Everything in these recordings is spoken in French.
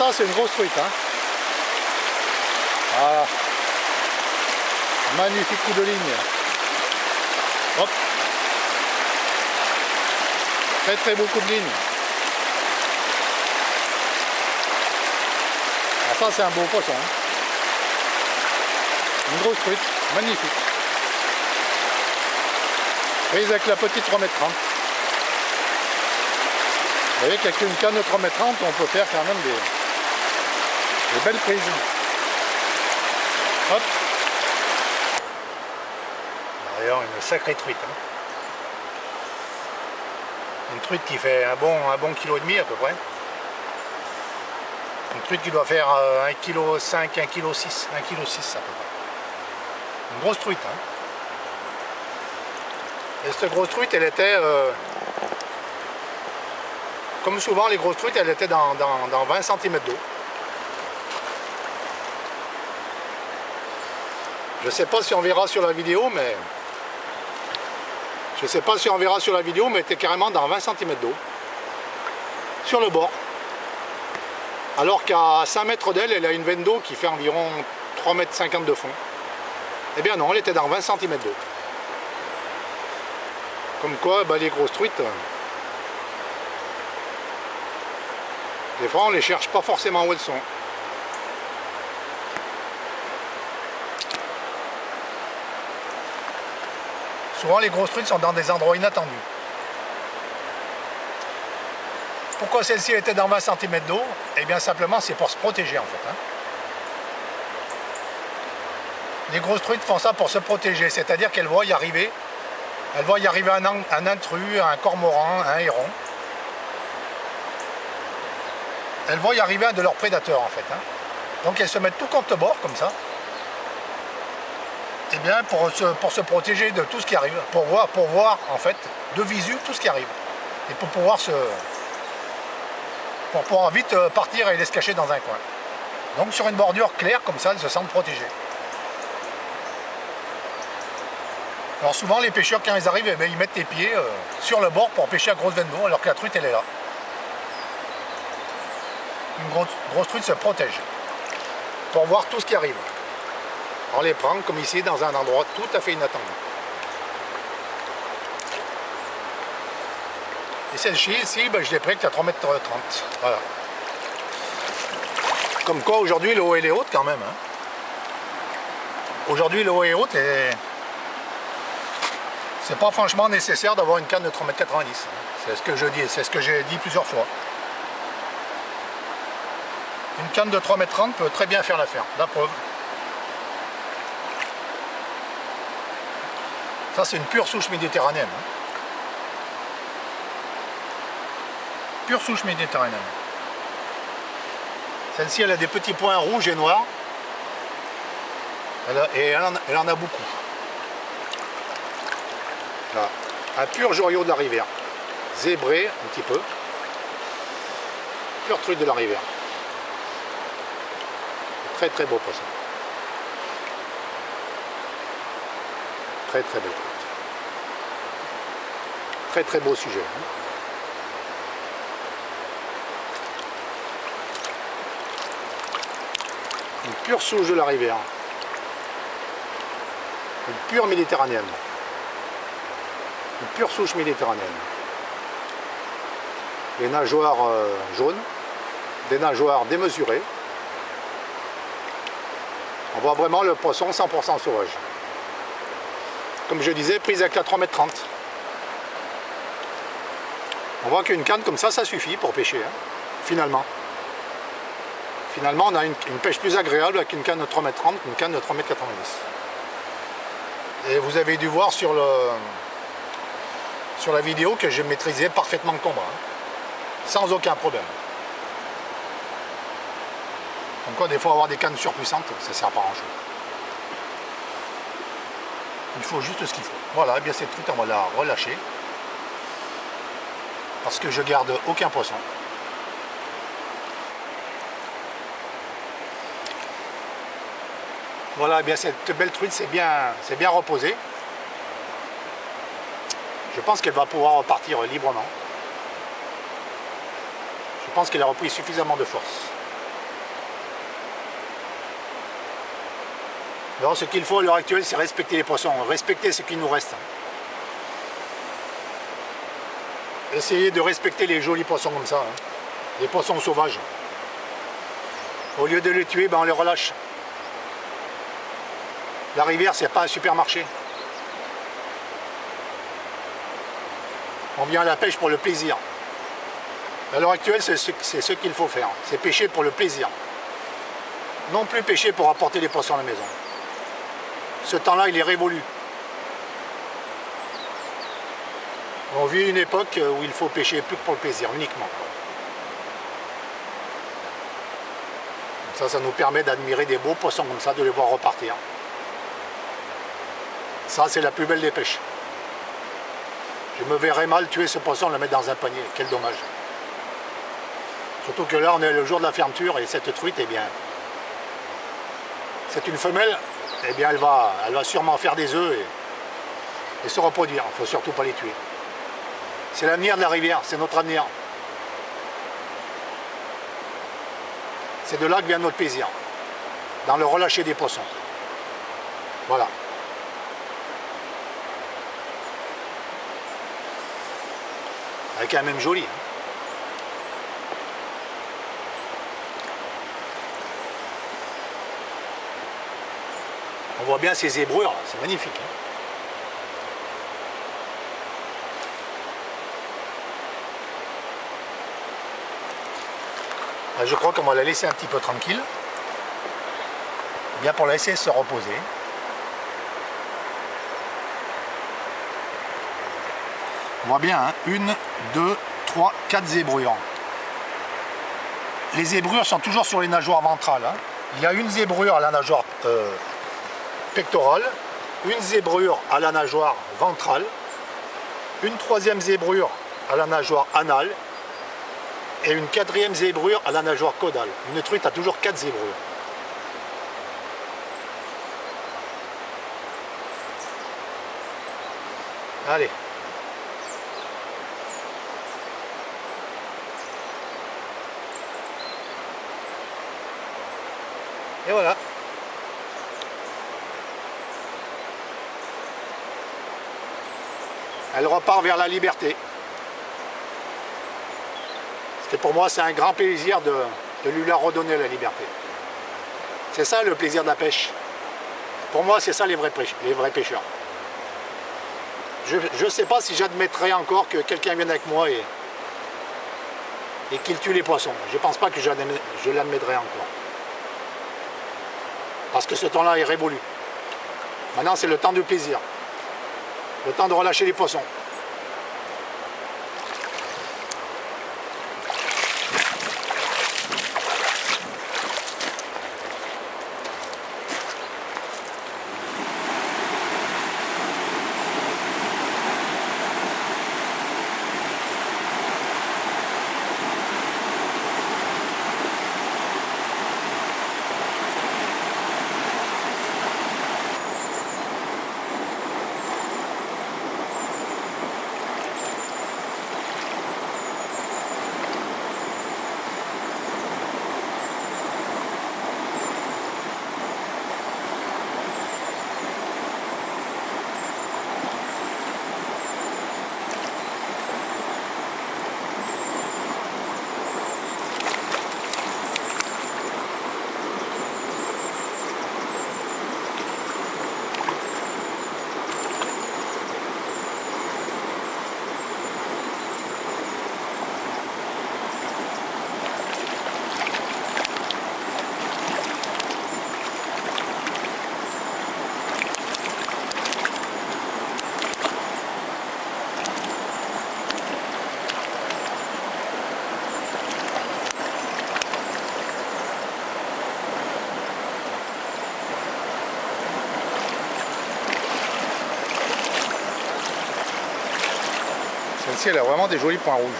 ça c'est une grosse truite. Hein. Voilà. Magnifique coup de ligne. Hop. Très très beau coup de ligne. Alors ça c'est un beau poisson. Hein. Une grosse truite, magnifique. Prise avec la petite 3,30 m. Vous voyez qu'avec une canne de 3,30 m, on peut faire quand même des belles prises. Hop. D'ailleurs, une sacrée truite. Hein. Une truite qui fait un bon 1,5 kg à peu près. Une truite qui doit faire 1,5 kg, 1,6 kg, 1,6 kg à peu près. Une grosse truite. Hein. Et cette grosse truite, elle était, comme souvent les grosses truites, elle était dans 20 cm d'eau. Je ne sais pas si on verra sur la vidéo, mais elle était carrément dans 20 cm d'eau. Sur le bord. Alors qu'à 5 mètres d'elle, elle a une veine d'eau qui fait environ 3,50 m de fond. Eh bien non, elle était dans 20 cm d'eau. Comme quoi, bah, les grosses truites, des fois on les cherche pas forcément où elles sont. Souvent les grosses truites sont dans des endroits inattendus. Pourquoi celle-ci était dans 20 cm d'eau? Eh bien simplement c'est pour se protéger en fait. Hein. Les grosses truites font ça pour se protéger, c'est-à-dire qu'elles voient y arriver. Elles voient y arriver un intrus, un cormoran, un héron. Elles voient y arriver un de leurs prédateurs en fait. Hein. Donc elles se mettent tout contre bord comme ça. Et bien pour se protéger de tout ce qui arrive. Pour voir en fait de visu tout ce qui arrive. Et pour pouvoir vite partir et aller se cacher dans un coin. Donc sur une bordure claire comme ça, elles se sentent protégées. Alors souvent les pêcheurs quand ils arrivent, eh bien, ils mettent les pieds sur le bord pour pêcher à grosse veine d'eau alors que la truite elle est là. Une grosse truite se protège pour voir tout ce qui arrive. On les prend comme ici dans un endroit tout à fait inattendu. Et celle-ci ici, ben, je l'ai pris qu'à 3,30 m. Voilà. Comme quoi aujourd'hui l'eau elle est haute quand même. Hein. Aujourd'hui l'eau est haute et c'est pas franchement nécessaire d'avoir une canne de 3,90 m. C'est ce que je dis, c'est ce que j'ai dit plusieurs fois. Une canne de 3,30 m peut très bien faire l'affaire, la preuve. Ça c'est une pure souche méditerranéenne. Hein. Pure souche méditerranéenne. Celle-ci elle a des petits points rouges et noirs. Elle en a beaucoup. Là, un pur joyau de la rivière, zébré un petit peu, pur truc de la rivière. Très très beau poisson. Très très beau. Très très beau sujet. Une pure souche de la rivière. Une pure méditerranéenne. Une pure souche méditerranéenne. Les nageoires jaunes, des nageoires démesurées. On voit vraiment le poisson 100% sauvage. Comme je disais, prise avec la 3,30 m. On voit qu'une canne comme ça suffit pour pêcher, hein, finalement. Finalement, on a une pêche plus agréable avec une canne de 3,30 m qu'une canne de 3,90 m. Et vous avez dû voir sur la vidéo que j'ai maîtrisé parfaitement le combat, hein, sans aucun problème. Donc quoi, des fois avoir des cannes surpuissantes, ça ne sert pas à grand chose. Il faut juste ce qu'il faut. Voilà, et bien cette truite on va la relâcher. Parce que je garde aucun poisson. Voilà, et bien cette belle truite c'est bien reposée. Je pense qu'elle va pouvoir repartir librement. Je pense qu'elle a repris suffisamment de force. Alors ce qu'il faut à l'heure actuelle, c'est respecter les poissons, respecter ce qui nous reste. Essayez de respecter les jolis poissons comme ça, hein. Les poissons sauvages. Au lieu de les tuer, ben on les relâche. La rivière, c'est pas un supermarché. On vient à la pêche pour le plaisir. À l'heure actuelle, c'est ce qu'il faut faire. C'est pêcher pour le plaisir. Non plus pêcher pour apporter des poissons à la maison. Ce temps-là, il est révolu. On vit une époque où il faut pêcher plus que pour le plaisir, uniquement. Ça nous permet d'admirer des beaux poissons comme ça, de les voir repartir. Ça, c'est la plus belle des pêches. Je me verrais mal tuer ce poisson, le mettre dans un panier. Quel dommage. Surtout que là, on est le jour de la fermeture et cette truite, eh bien, c'est une femelle, eh bien, elle va sûrement faire des œufs et se reproduire. Il ne faut surtout pas les tuer. C'est l'avenir de la rivière, c'est notre avenir. C'est de là que vient notre plaisir, dans le relâcher des poissons. Voilà. Elle est quand même jolie. On voit bien ces zébrures, c'est magnifique. Là, je crois qu'on va la laisser un petit peu tranquille, bien pour la laisser se reposer. On voit bien, hein, 1, 2, 3, 4 zébrures. Les zébrures sont toujours sur les nageoires ventrales. Hein. Il y a une zébrure à la nageoire pectorale, une zébrure à la nageoire ventrale, une troisième zébrure à la nageoire anale et une quatrième zébrure à la nageoire caudale. Une truite a toujours 4 zébrures. Allez. Et voilà. Elle repart vers la liberté. Et pour moi, c'est un grand plaisir de lui leur redonner la liberté. C'est ça le plaisir de la pêche. Pour moi, c'est ça les vrais pêcheurs. Je ne sais pas si j'admettrais encore que quelqu'un vienne avec moi et qu'il tue les poissons. Je ne pense pas que je l'admettrai encore. Parce que ce temps-là est révolu. Maintenant, c'est le temps du plaisir. Le temps de relâcher les poissons. Celle-ci, elle a vraiment des jolis points rouges.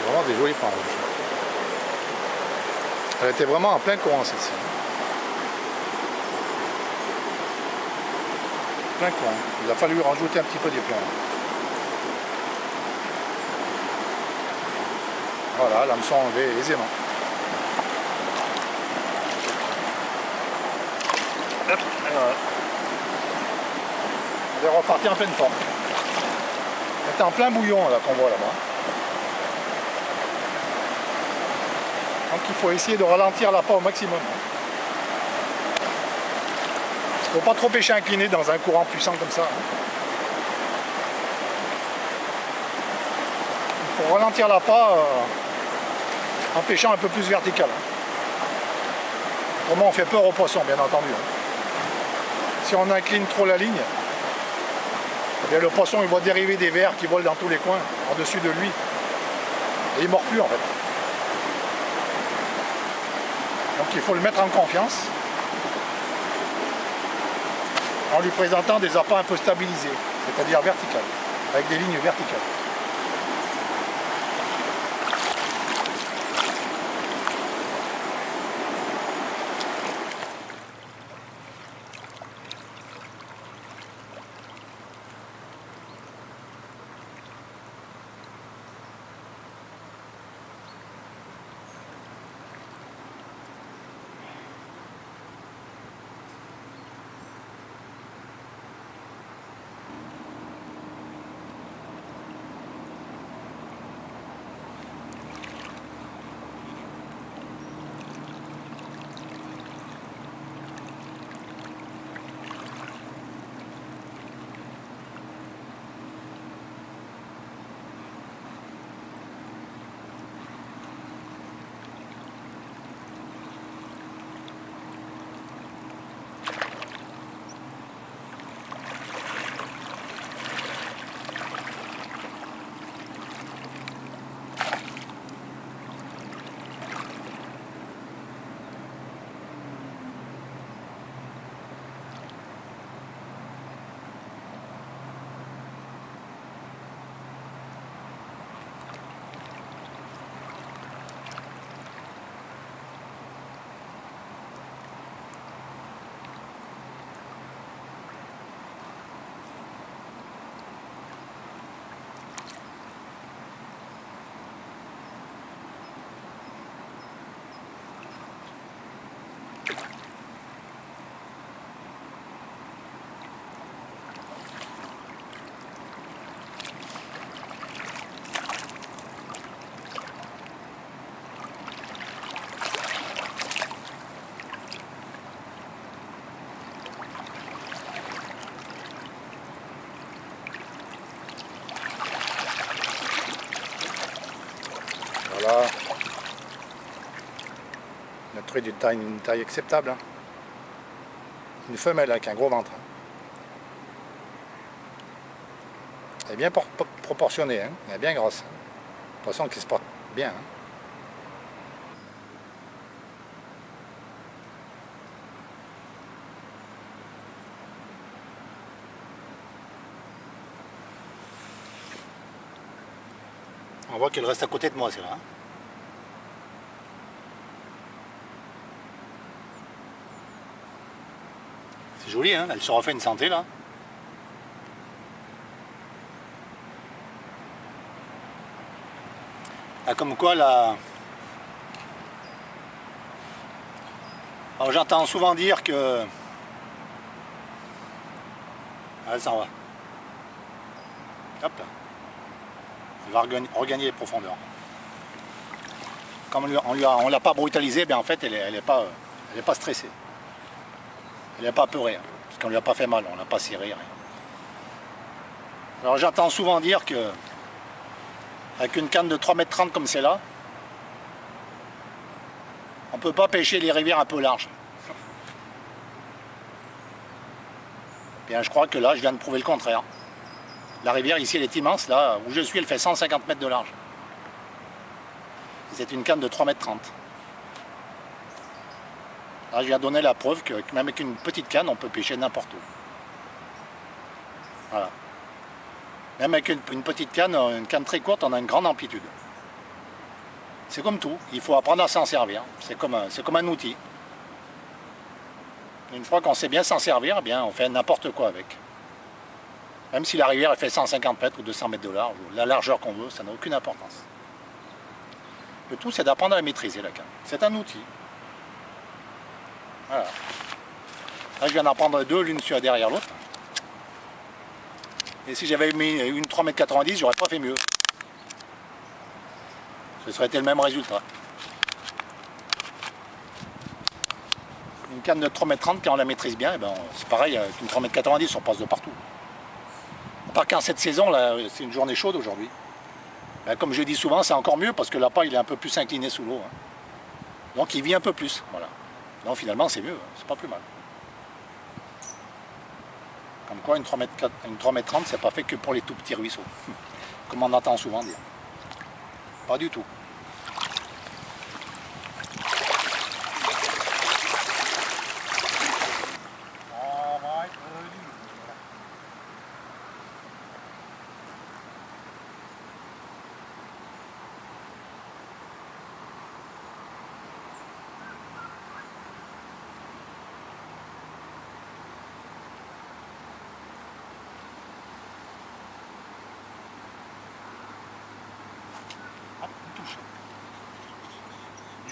Vraiment des jolis points rouges. Elle était vraiment en plein courant, celle-ci. Plein courant. Il a fallu rajouter un petit peu des plomb. Voilà, l'hameçon enlevé aisément. Voilà. On est reparti en pleine forme. C'est en plein bouillon là qu'on voit là-bas. Donc il faut essayer de ralentir l'appât au maximum. Il ne faut pas trop pêcher incliné dans un courant puissant comme ça. Il faut ralentir l'appât en pêchant un peu plus vertical. Autrement on fait peur aux poissons bien entendu. Si on incline trop la ligne, eh bien, le poisson il va dériver des vers qui volent dans tous les coins, en dessus de lui. Et il ne mord plus en fait. Donc il faut le mettre en confiance en lui présentant des appâts un peu stabilisés, c'est-à-dire verticales, avec des lignes verticales. Voilà. Notre truite d'une taille acceptable. Hein. Une femelle avec un gros ventre. Elle est bien proportionnée, hein. Elle est bien grosse. Poisson qui se porte bien. Hein. On voit qu'elle reste à côté de moi, c'est là. Hein. C'est joli, hein, elle se refait une santé là. Ah, comme quoi là. Alors j'entends souvent dire que. Ah, elle s'en va. Hop là. Elle va regagner les profondeurs. Comme on ne l'a pas brutalisée, bien en fait elle n'est pas stressée. Elle n'est pas apeurée, hein, parce qu'on ne lui a pas fait mal, on ne l'a pas serré, rien. Alors j'entends souvent dire que avec une canne de 3,30 m comme celle-là, on ne peut pas pêcher les rivières un peu larges. Bien je crois que là je viens de prouver le contraire. La rivière ici elle est immense, là où je suis elle fait 150 mètres de large. C'est une canne de 3,30 m. Là je viens de donner la preuve que même avec une petite canne on peut pêcher n'importe où. Voilà. Même avec une petite canne, une canne très courte, on a une grande amplitude. C'est comme tout, il faut apprendre à s'en servir. C'est comme un outil. Une fois qu'on sait bien s'en servir, eh bien on fait n'importe quoi avec. Même si la rivière elle fait 150 mètres ou 200 mètres de large, ou la largeur qu'on veut, ça n'a aucune importance. Le tout, c'est d'apprendre à maîtriser la canne. C'est un outil. Voilà. Là, je viens d'en prendre deux, l'une derrière l'autre. Et si j'avais mis une 3,90 m, j'aurais pas fait mieux. Ce serait été le même résultat. Une canne de 3,30 m, quand on la maîtrise bien, eh ben, c'est pareil, avec une 3,90 m, on passe de partout. À part qu'en cette saison, là, c'est une journée chaude aujourd'hui. Ben, comme je dis souvent, c'est encore mieux parce que l'appât il est un peu plus incliné sous l'eau. Hein. Donc il vit un peu plus. Voilà. Donc finalement, c'est mieux, c'est pas plus mal. Comme quoi, une 3,30 m, c'est pas fait que pour les tout petits ruisseaux. Comme on entend souvent dire. Pas du tout.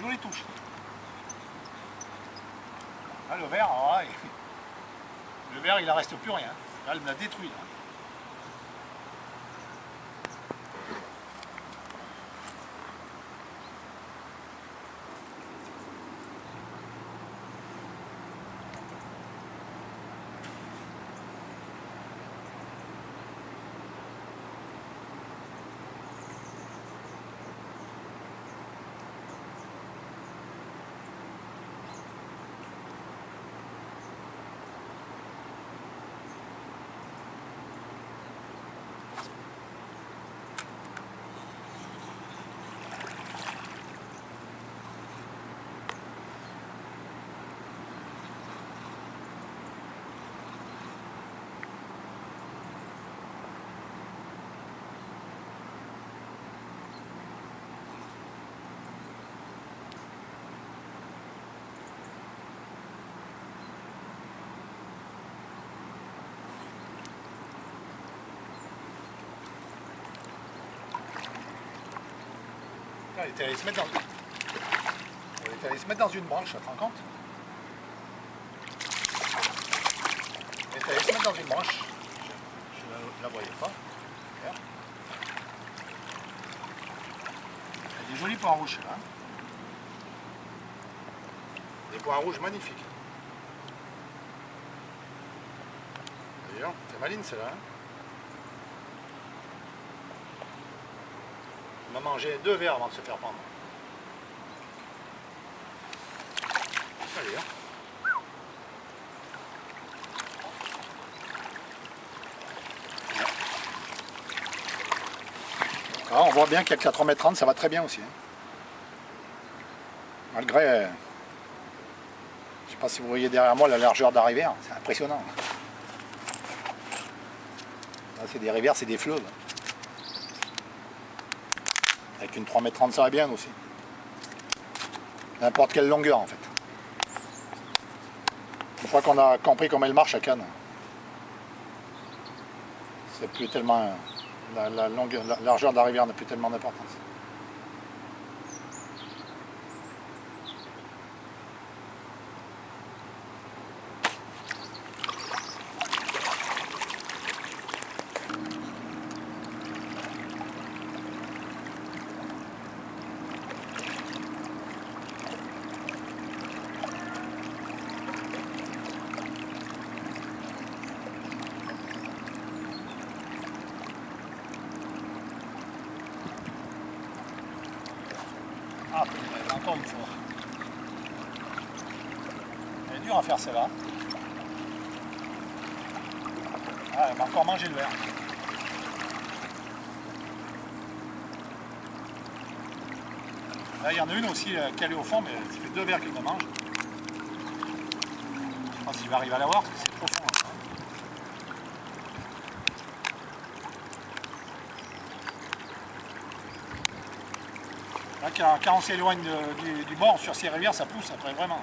Jolie touche. Là, le verre, ouais, le verre, il ne reste plus rien. Là, elle me l'a détruit. Là. Elle était allée se mettre dans une branche, tu te rends compte? Elle était allée se mettre dans une branche. Je ne la voyais pas. Regarde. Il y a des jolis points rouges là. Des points rouges magnifiques. D'ailleurs, c'est maline celle-là. Hein. On a mangé 2 verres avant de se faire prendre. Allez, hein. Ah, on voit bien qu'avec la 3,30 m, ça va très bien aussi. Hein. Malgré, je ne sais pas si vous voyez derrière moi la largeur de la rivière, c'est impressionnant. Là, c'est des rivières, c'est des fleuves. Avec une 3,30 m, ça va bien aussi. N'importe quelle longueur en fait. Une fois qu'on a compris comment elle marche à canne, c'est plus tellement. La largeur de la rivière n'a plus tellement d'importance. Ah, encore une fois. Elle est dure à faire celle-là. Ah, elle m'a encore mangé le verre. Là, il y en a une aussi qui est au fond, mais ça fait 2 verres qu'elle me mange. Je pense qu'il va arriver à la voir parce que c'est profond. Hein. Là, quand on s'éloigne du bord sur ces rivières, ça pousse après vraiment.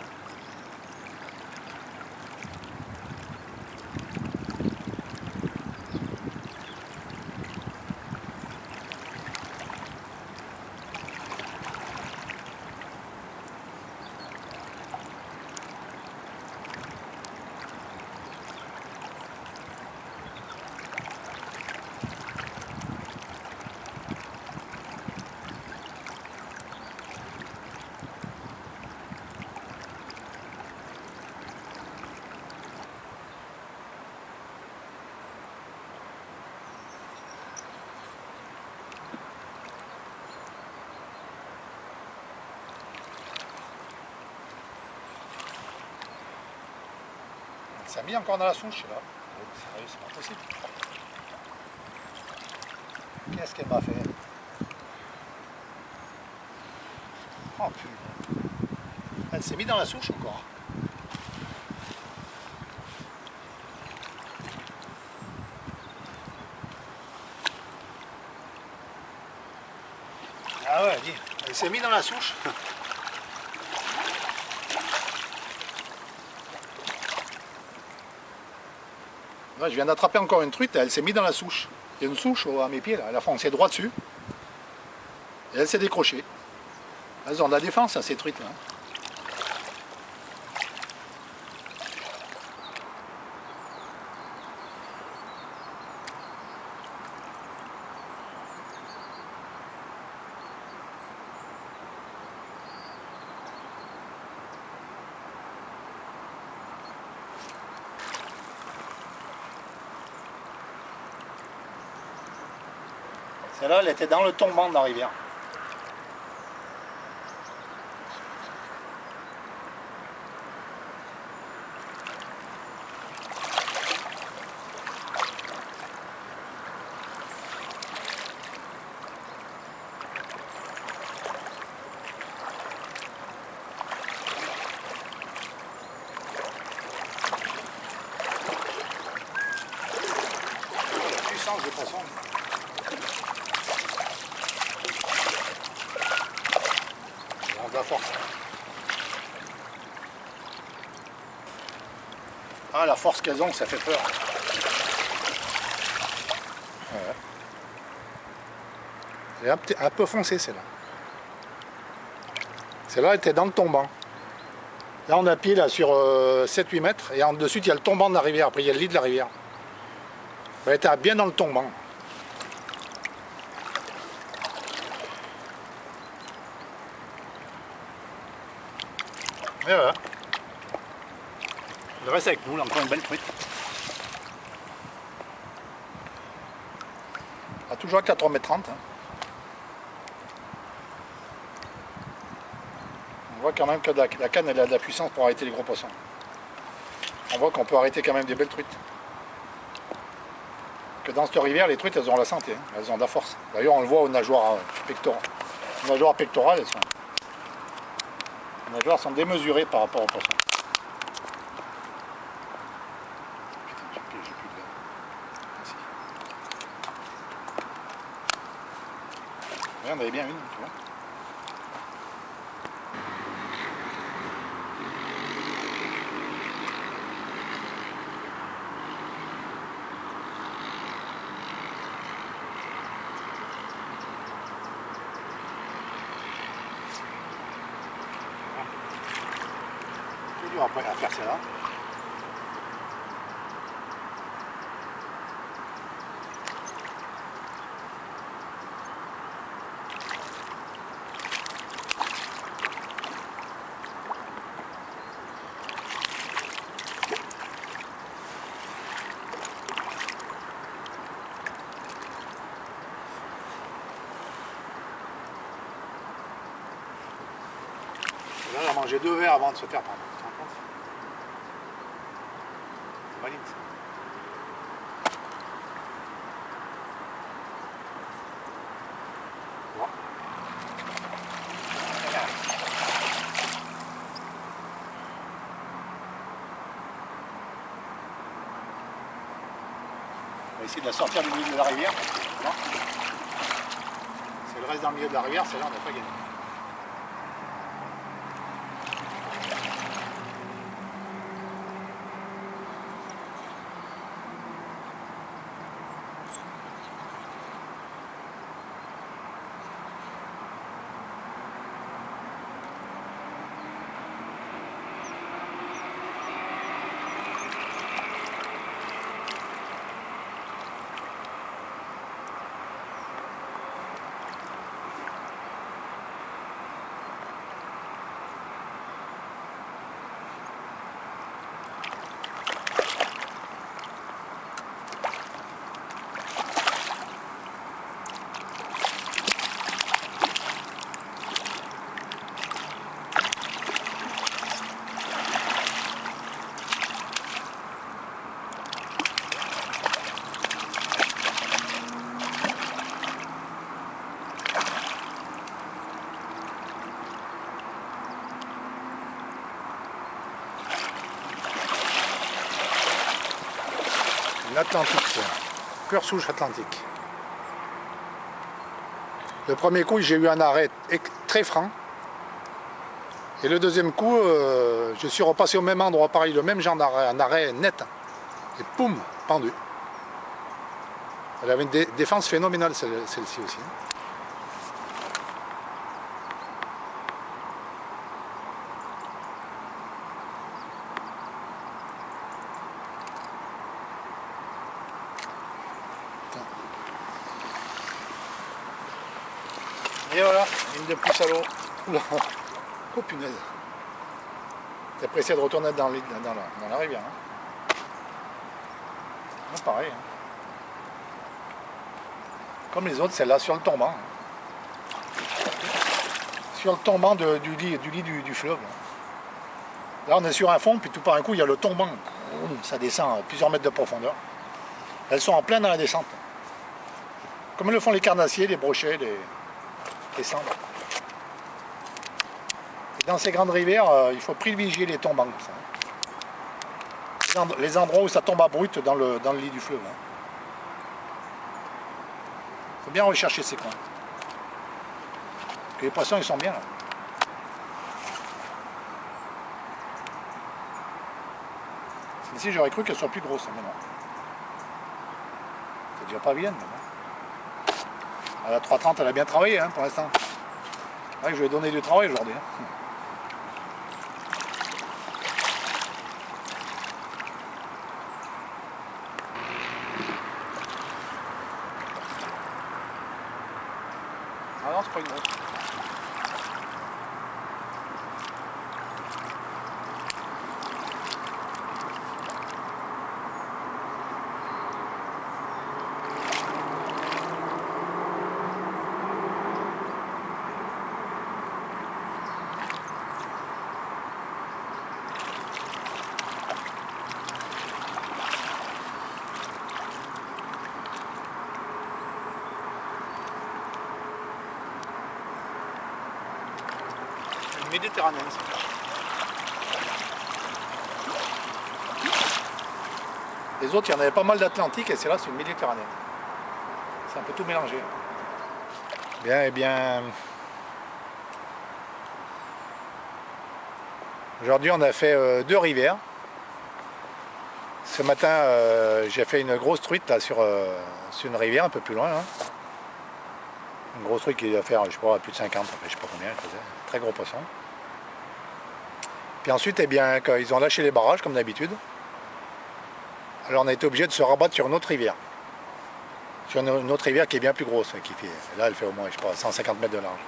Ça a mis encore dans la souche là. Oh, sérieux, c'est pas possible. Qu'est-ce qu'elle m'a fait? Oh putain. Elle s'est mise dans la souche encore. Ah ouais, dis, elle s'est mise dans la souche. Là, je viens d'attraper encore une truite, elle s'est mise dans la souche. Il y a une souche à mes pieds là, elle a foncé droit dessus. Et elle s'est décrochée. Elles ont de la défense, hein, ces truites là. Celle-là, elle était dans le tombant de la rivière. La puissance des poissons. On va force. Ah, la force qu'elles ont, ça fait peur. Ouais. C'est un peu foncé celle-là. Celle-là était dans le tombant. Là on a pied là, sur 7-8 mètres et en dessus il y a le tombant de la rivière, après il y a le lit de la rivière. Elle était bien dans le tombant. Et voilà. Il reste avec nous, là encore une belle truite. Ah, toujours à 4,30 m. Hein. On voit quand même que la canne elle a de la puissance pour arrêter les gros poissons. On voit qu'on peut arrêter quand même des belles truites. Que dans cette rivière, les truites elles ont la santé, hein. Elles ont de la force. D'ailleurs on le voit aux nageoires pectorales. Les nageoires pectorales, les nageoires sont démesurées par rapport aux poissons. On avait bien une, tu vois. Toujours après à faire celle-là. Là, elle a mangé 2 verres avant de se faire prendre. Tu te rends compte? C'est maligne ça. Bon. On va essayer de la sortir du milieu de la rivière. Si elle reste dans le milieu de la rivière, celle-là on n'a pas gagné. l'Atlantique, pure souche atlantique. Le premier coup, j'ai eu un arrêt très franc. Et le deuxième coup, je suis repassé au même endroit, pareil, le même genre d'arrêt, un arrêt net. Et poum, pendu. Elle avait une défense phénoménale, celle-ci aussi. Et voilà, une de plus à l'eau. Oula, oh punaise. T'es pressé de retourner dans la rivière. Hein. C'est pareil. Hein. Comme les autres, celle-là sur le tombant. Sur le tombant du lit du fleuve. Là, on est sur un fond, puis tout par un coup, il y a le tombant. Ça descend à plusieurs mètres de profondeur. Elles sont en plein dans la descente. Comme le font les carnassiers, les brochets, les cendres. Et dans ces grandes rivières, il faut privilégier les tombants. Ça. Les endroits où ça tombe à brut dans le lit du fleuve. Il faut bien rechercher ces coins. Parce que les poissons, ils sont bien là. Celle-ci, j'aurais cru qu'elle soit plus grosse, mais non. C'est déjà pas vilaine, mais non. À la 3,30, elle a bien travaillé hein, pour l'instant. Ouais, je lui ai donné du travail aujourd'hui. Hein. Ah non, c'est pas une grosse. Méditerranéenne. Les autres, il y en avait pas mal d'Atlantique et c'est là, c'est une Méditerranéenne. C'est un peu tout mélangé. Bien, et bien. Aujourd'hui, on a fait 2 rivières. Ce matin, j'ai fait une grosse truite là, sur une rivière un peu plus loin. Là. Une grosse truite qui doit faire, je sais pas, plus de 50, enfin, je sais pas combien elle faisait. Très gros poisson. Puis ensuite, eh bien, quand ils ont lâché les barrages, comme d'habitude, alors on a été obligé de se rabattre sur une autre rivière. Sur une autre rivière qui est bien plus grosse. Qui fait, là, elle fait au moins, je sais pas, 150 mètres de large.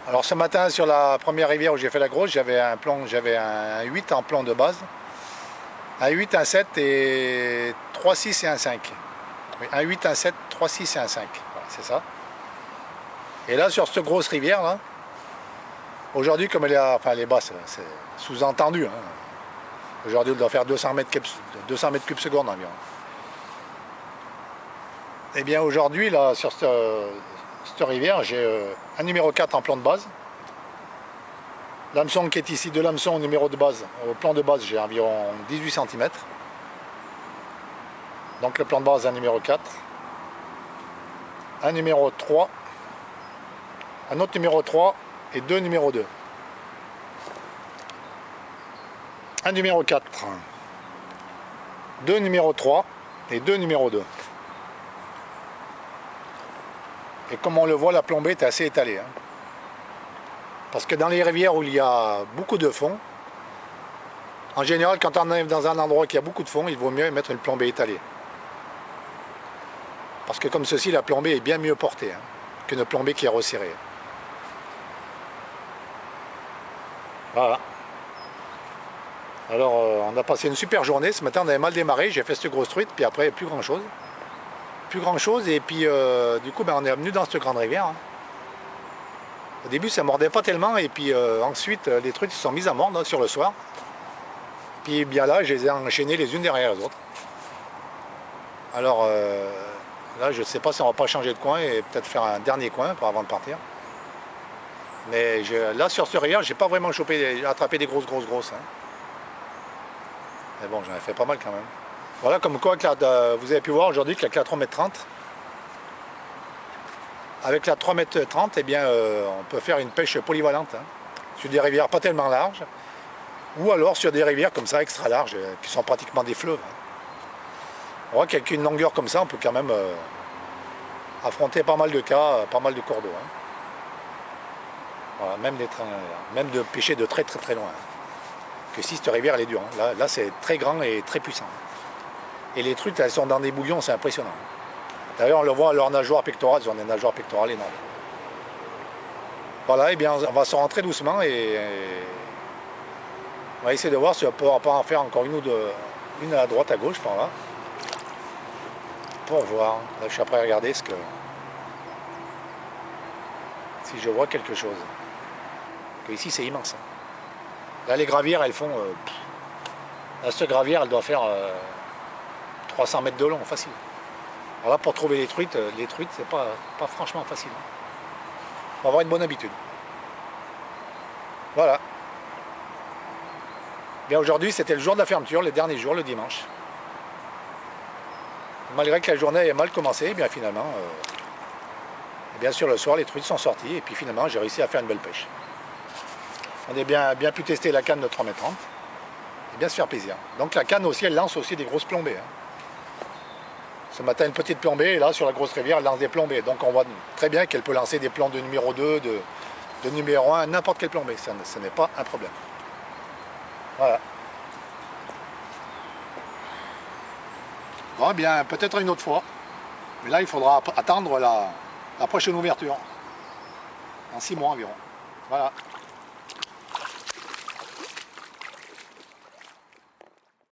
Alors ce matin, sur la première rivière où j'ai fait la grosse, j'avais un 8 en plan de base. Un 8, un 7 et 3, 6 et un 5. Oui, un 8, un 7, 3, 6 et un 5. Voilà, c'est ça. Et là, sur cette grosse rivière, là, aujourd'hui, comme elle est basse, c'est sous-entendu. Hein. Aujourd'hui, elle doit faire 200 mètres cubes secondes environ. Et bien aujourd'hui, là, sur cette rivière, j'ai un numéro 4 en plan de base. L'hameçon qui est ici, de l'hameçon au numéro de base, au plan de base, j'ai environ 18 cm. Donc le plan de base, un numéro 4. Un numéro 3. Un autre numéro 3 et 2 numéros 2. Un numéro 4. 2 numéros 3 et 2 numéros 2. Et comme on le voit, la plombée est assez étalée. Hein. Parce que dans les rivières où il y a beaucoup de fond, en général, quand on arrive dans un endroit qui a beaucoup de fond, il vaut mieux mettre une plombée étalée. Parce que comme ceci, la plombée est bien mieux portée hein, qu'une plombée qui est resserrée. Voilà. Alors, on a passé une super journée. Ce matin, on avait mal démarré. J'ai fait cette grosse truite, puis après, plus grand chose. Plus grand chose, et puis du coup, ben, on est venu dans cette grande rivière. Hein. Au début, ça mordait pas tellement, et puis ensuite, les truites se sont mises à mordre sur le soir. Puis bien là, je les ai enchaînées les unes derrière les autres. Alors là, je ne sais pas si on va pas changer de coin et peut-être faire un dernier coin avant de partir. Mais là, sur ce rivière, j'ai pas vraiment attrapé des grosses. Hein. Mais bon, j'en ai fait pas mal quand même. Voilà, comme quoi vous avez pu voir aujourd'hui qu'avec la 3,30 m, avec la 3,30 m, eh bien, on peut faire une pêche polyvalente, hein, sur des rivières pas tellement larges, ou alors sur des rivières comme ça, extra larges, qui sont pratiquement des fleuves. Hein. On voit qu'avec une longueur comme ça, on peut quand même affronter pas mal de cas, pas mal de cours d'eau. Hein. Voilà, même de pêcher de très loin. Hein. Que si cette rivière elle est dure. Hein. Là c'est très grand et très puissant. Et les truites, elles sont dans des bouillons, c'est impressionnant. D'ailleurs, on le voit à leurs nageoires pectorales, ils ont des nageoires pectorales énormes. Voilà, et bien on va se rentrer doucement et on va essayer de voir si on peut pas en faire encore une ou deux, une à droite, à gauche par là. Pour voir. Là, je suis après à regarder si je vois quelque chose. Que ici, c'est immense. Hein. Là, les gravières, elles font... là, cette gravière, elle doit faire 300 mètres de long, facile. Alors là, pour trouver les truites, c'est pas franchement facile. On va avoir une bonne habitude. Voilà. Bien, aujourd'hui, c'était le jour de la fermeture, le dernier jour, le dimanche. Malgré que la journée ait mal commencé, eh bien finalement, bien sûr le soir les truites sont sorties et puis finalement j'ai réussi à faire une belle pêche. On a bien pu tester la canne de 3,30 m et bien se faire plaisir. Donc la canne aussi, elle lance aussi des grosses plombées. Hein. Ce matin une petite plombée et là sur la grosse rivière elle lance des plombées. Donc on voit très bien qu'elle peut lancer des plans de numéro 2, de numéro 1, n'importe quelle plombée. Ce n'est pas un problème. Voilà. Bon, bien, peut-être une autre fois. Mais là, il faudra attendre la prochaine ouverture. En 6 mois environ. Voilà.